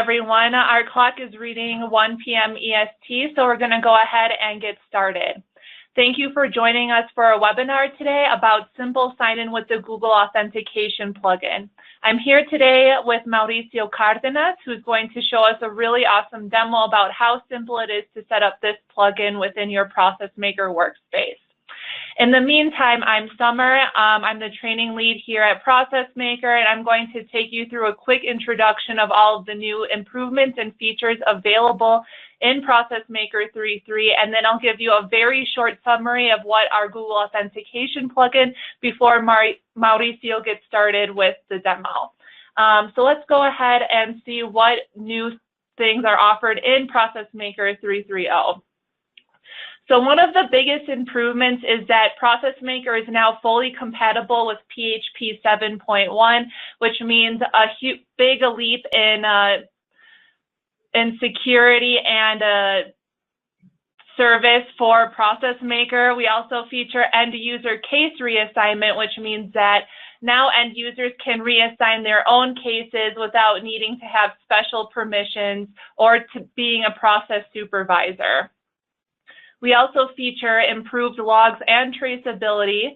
everyone. Our clock is reading 1 p.m. EST, so we're going to go ahead and get started. Thank you for joining us for a webinar today about simple sign-in with the Google Authentication plugin. I'm here today with Mauricio Cardenas, who's going to show us a really awesome demo about how simple it is to set up this plugin within your ProcessMaker workspace. In the meantime, I'm Summer. I'm the training lead here at ProcessMaker, and I'm going to take you through a quick introduction of all of the new improvements and features available in ProcessMaker 3.3, and then I'll give you a very short summary of what our Google Authentication plugin before Mauricio gets started with the demo. So let's go ahead and see what new things are offered in ProcessMaker 3.3.0. So one of the biggest improvements is that ProcessMaker is now fully compatible with PHP 7.1, which means a big leap in security and service for ProcessMaker. We also feature end-user case reassignment, which means that now end users can reassign their own cases without needing to have special permissions or to being a process supervisor. We also feature improved logs and traceability.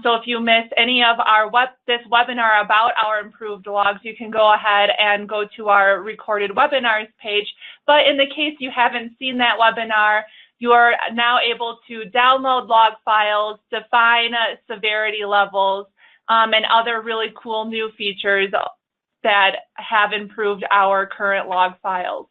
So if you missed any of our this webinar about our improved logs, you can go ahead and go to our recorded webinars page. But in the case you haven't seen that webinar, you are now able to download log files, define severity levels, and other really cool new features that have improved our current log files.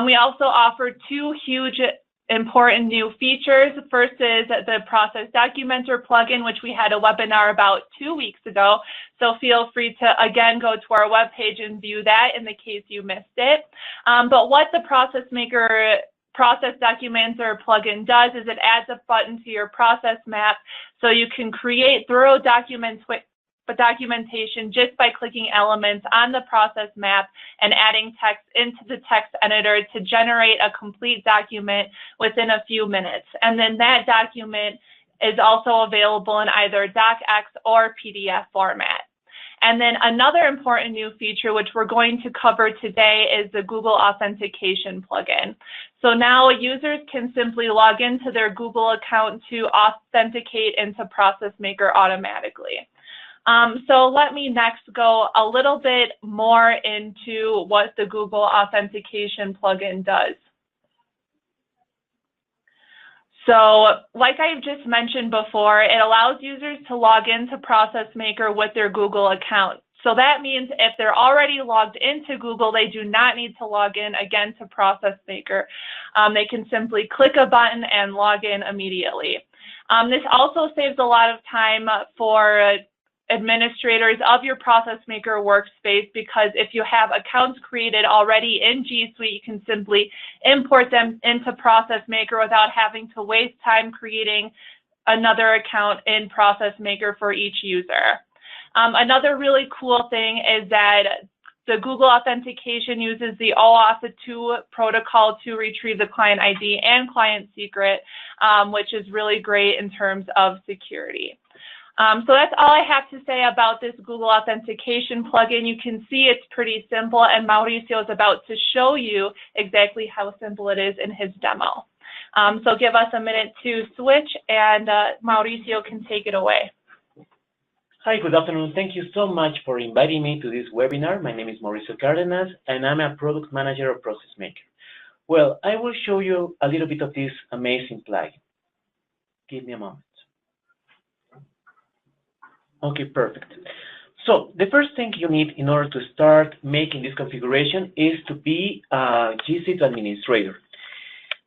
We also offer two huge important new features. First is the Process Documenter plugin, which we had a webinar about 2 weeks ago. So feel free to, again, go to our webpage and view that in the case you missed it. But what the ProcessMaker Process Documenter plugin does is it adds a button to your process map so you can create thorough documentation just by clicking elements on the process map and adding text into the text editor to generate a complete document within a few minutes. And then that document is also available in either docx or PDF format. And then another important new feature, which we're going to cover today, is the Google Authentication plugin. So now users can simply log into their Google account to authenticate into ProcessMaker automatically. So let me next go a little bit more into what the Google Authentication plugin does. So like I've just mentioned before, it allows users to log into ProcessMaker with their Google account. So that means if they're already logged into Google, they do not need to log in again to ProcessMaker. They can simply click a button and log in immediately. This also saves a lot of time for administrators of your ProcessMaker workspace, because if you have accounts created already in G Suite, you can simply import them into ProcessMaker without having to waste time creating another account in ProcessMaker for each user. Another really cool thing is that the Google Authentication uses the OAuth 2 protocol to retrieve the client ID and client secret, which is really great in terms of security. So that's all I have to say about this Google Authentication plugin. You can see it's pretty simple, and Mauricio is about to show you exactly how simple it is in his demo. So give us a minute to switch, and Mauricio can take it away. Hi, good afternoon. Thank you so much for inviting me to this webinar. My name is Mauricio Cardenas, and I'm a product manager of ProcessMaker. Well, I will show you a little bit of this amazing plugin. Give me a moment. Okay, perfect. So the first thing you need in order to start making this configuration is to be a G Suite administrator.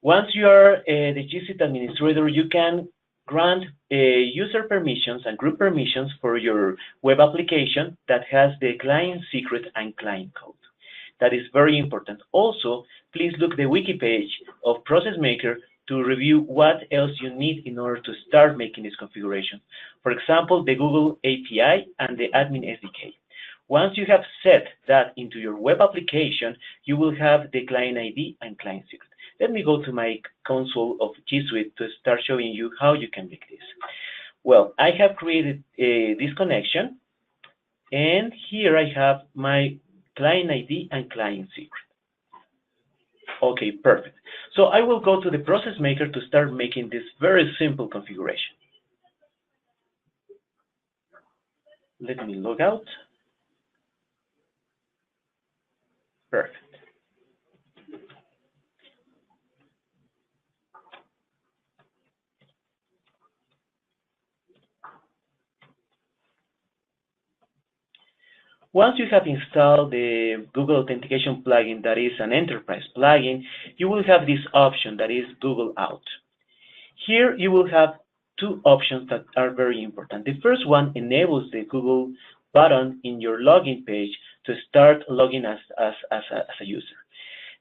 Once you are the G Suite administrator, you can grant user permissions and group permissions for your web application that has the client secret and client code. That is very important. Also, please look the wiki page of ProcessMaker to review what else you need in order to start making this configuration. For example, the Google API and the admin SDK. Once you have set that into your web application, you will have the client ID and client secret. Let me go to my console of G Suite to start showing you how you can make this. Well, I have created this connection, and here I have my client ID and client secret. Okay, perfect. So I will go to the ProcessMaker to start making this very simple configuration. Let me log out. Perfect. Once you have installed the Google Authentication plugin, that is an enterprise plugin, you will have this option that is Google Out. Here you will have two options that are very important. The first one enables the Google button in your login page to start logging as a user.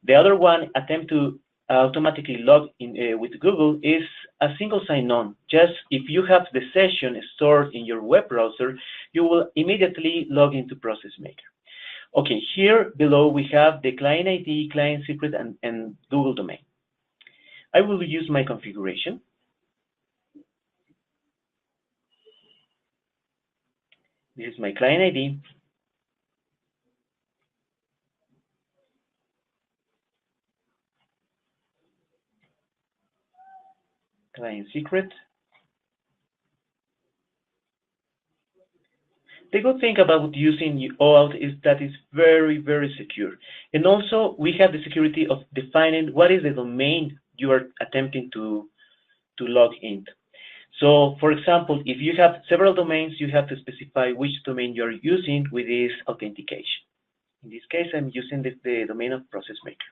The other one, attempt to automatically log in with Google, is a single sign-on. Just if you have the session stored in your web browser, you will immediately log into ProcessMaker. Okay, here below we have the client ID, client secret, and Google domain. I will use my configuration. This is my client ID. Client secret. The good thing about using OAuth is that it's very, very secure. And also, we have the security of defining what is the domain you are attempting to log in. So, for example, if you have several domains, you have to specify which domain you are using with this authentication. In this case, I'm using the domain of ProcessMaker.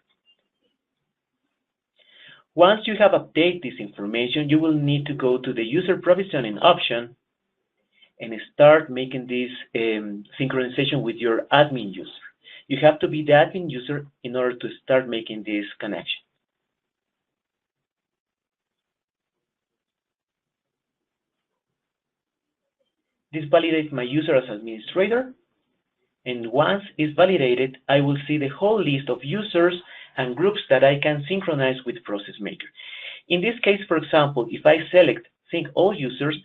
Once you have updated this information, you will need to go to the user provisioning option and start making this synchronization with your admin user. You have to be the admin user in order to start making this connection. This validates my user as administrator, and once it's validated, I will see the whole list of users and groups that I can synchronize with ProcessMaker. In this case, for example, if I select Sync All Users,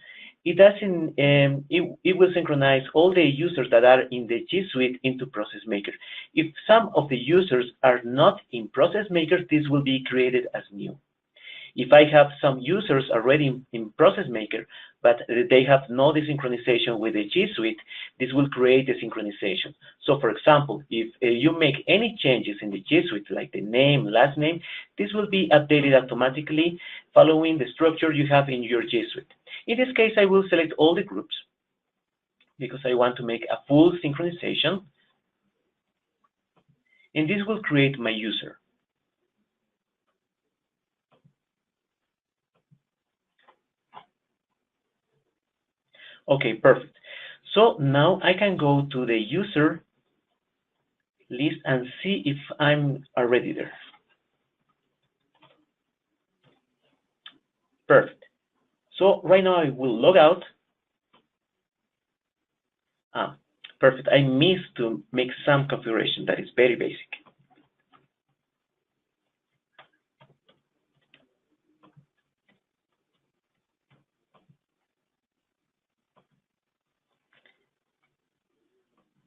it doesn't. It will synchronize all the users that are in the G Suite into ProcessMaker. If some of the users are not in ProcessMaker, this will be created as new. If I have some users already in ProcessMaker, but they have no desynchronization with the G Suite, this will create a synchronization. So, for example, if you make any changes in the G Suite, like the name, last name, this will be updated automatically following the structure you have in your G Suite. In this case, I will select all the groups because I want to make a full synchronization. And this will create my user. Okay, perfect. So now I can go to the user list and see if I'm already there. Perfect. So right now I will log out. Perfect. I missed to make some configuration that is very basic.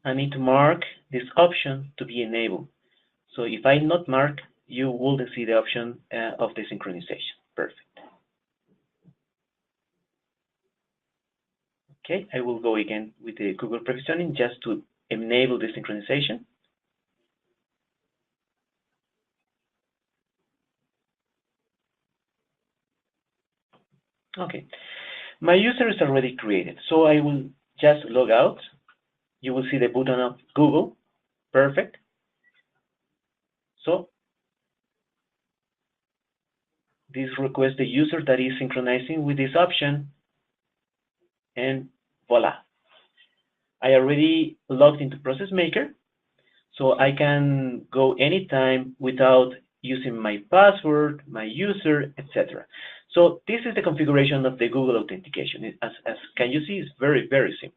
I need to mark this option to be enabled. So if I not mark, you wouldn't see the option of the synchronization. Perfect. Okay, I will go again with the Google provisioning just to enable the synchronization. Okay, my user is already created, so I will just log out. You will see the button of Google. Perfect. So this requests the user that is synchronizing with this option, and voila. I already logged into ProcessMaker, so I can go anytime without using my password, my user, etc. So this is the configuration of the Google authentication. As can you see, it's very, very simple.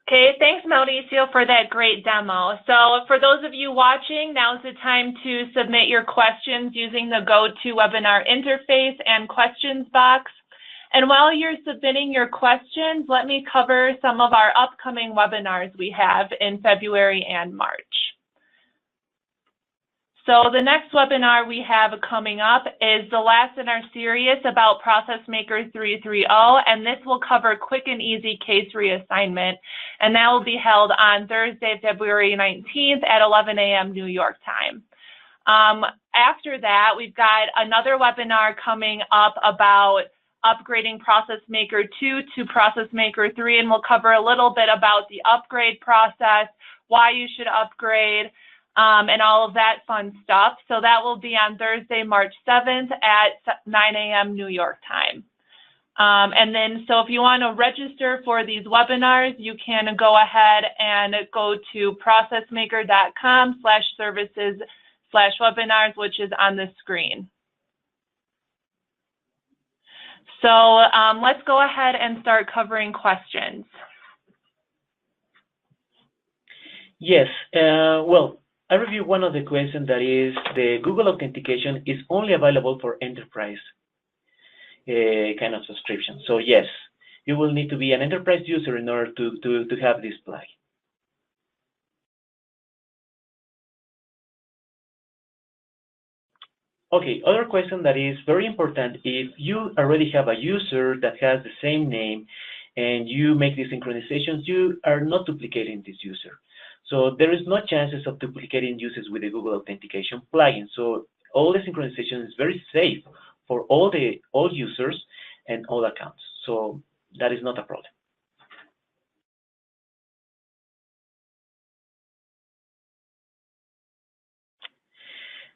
Okay, thanks Mauricio for that great demo. So for those of you watching, now's the time to submit your questions using the GoToWebinar interface and questions box. And while you're submitting your questions, let me cover some of our upcoming webinars we have in February and March. So the next webinar we have coming up is the last in our series about ProcessMaker 3.3.0, and this will cover quick and easy case reassignment, and that will be held on Thursday, February 19th at 11 a.m. New York time. After that, we've got another webinar coming up about upgrading ProcessMaker 2 to ProcessMaker 3, and we'll cover a little bit about the upgrade process, why you should upgrade, and all of that fun stuff. So that will be on Thursday, March 7th at 9 a.m. New York time. And then, so if you want to register for these webinars, you can go ahead and go to processmaker.com/services/webinars, which is on the screen. So let's go ahead and start covering questions. Yes, well, I review one of the questions that is the Google authentication is only available for enterprise kind of subscription. So yes, you will need to be an enterprise user in order to have this plugin. Okay, other question that is very important, if you already have a user that has the same name and you make these synchronizations, you are not duplicating this user. So there is no chances of duplicating users with the Google Authentication plugin. So all the synchronization is very safe for all users and all accounts. So that is not a problem.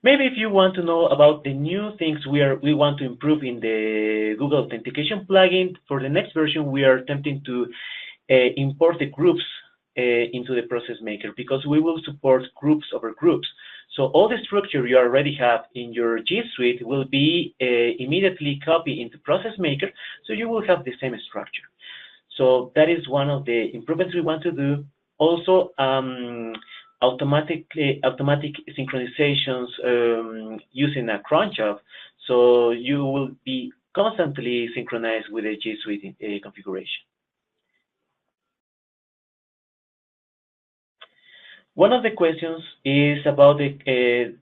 Maybe if you want to know about the new things we want to improve in the Google Authentication plugin, for the next version, we are attempting to import the groups into the ProcessMaker, because we will support groups over groups. So all the structure you already have in your G Suite will be immediately copied into ProcessMaker, so you will have the same structure. So that is one of the improvements we want to do. Also, automatic synchronizations using a cron job, so you will be constantly synchronized with the G Suite configuration. One of the questions is about if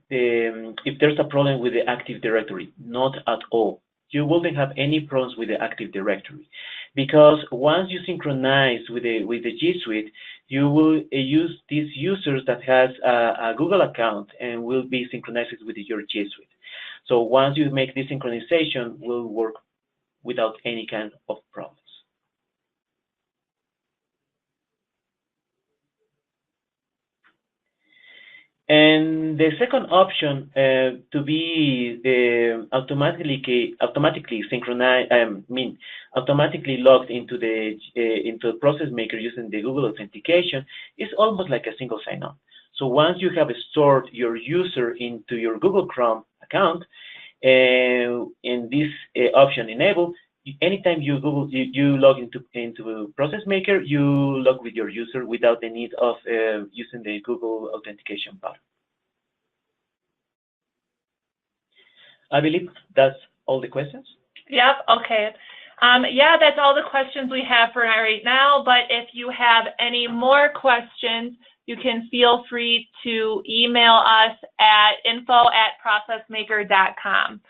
there's a problem with the Active Directory. Not at all. You wouldn't have any problems with the Active Directory, because once you synchronize with the G Suite, you will use these users that has a Google account and will be synchronized with your G Suite. So once you make this synchronization, will work without any kind of problems. And the second option to be automatically synchronized, automatically logged into ProcessMaker using the Google authentication is almost like a single sign-on. So once you have stored your user into your Google Chrome account, and this option enabled, anytime you log into ProcessMaker, you log with your user without the need of using the Google authentication button. I believe that's all the questions. Yep. Okay. Yeah, that's all the questions we have for right now. But if you have any more questions, you can feel free to email us at info@processmaker.com.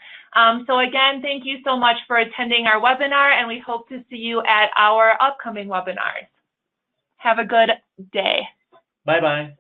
So again, thank you so much for attending our webinar, and we hope to see you at our upcoming webinars. Have a good day. Bye-bye.